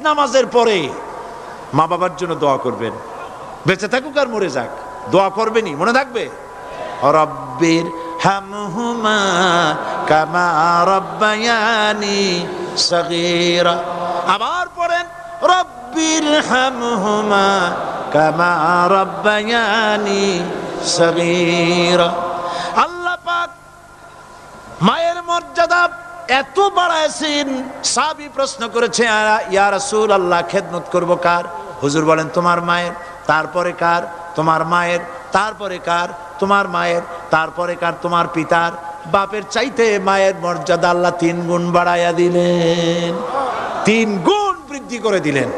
নামাজের পরে মা বাবার জন্য দোয়া করবেন, বেঁচে থাকুক আর মরে যাক, দোয়া করবেনই, মনে থাকবে। রব্বির হামহুমা কামা রাব্বায়ানি সগীরা। আবার পড়েন রব্বির হামহুমা কামা রাব্বায়ানি সগীরা। আল্লাহ পাক মায়ের মর্যাদা এত বাড়াইছেন, সাহাবী প্রশ্ন করেছে ইয়া রাসূলুল্লাহ খেদমত করব কার? হুজুর বলেন তোমার মায়ের, তারপরে কার? তোমার মায়ের, তারপরে কার? তোমার মায়ের, তারপরে কার? তোমার পিতার। বাপের চাইতে মায়ের মর্যাদা আল্লাহ 3 গুণ বাড়াইয়া দিলেন, 3 গুণ বৃদ্ধি করে দিলেন।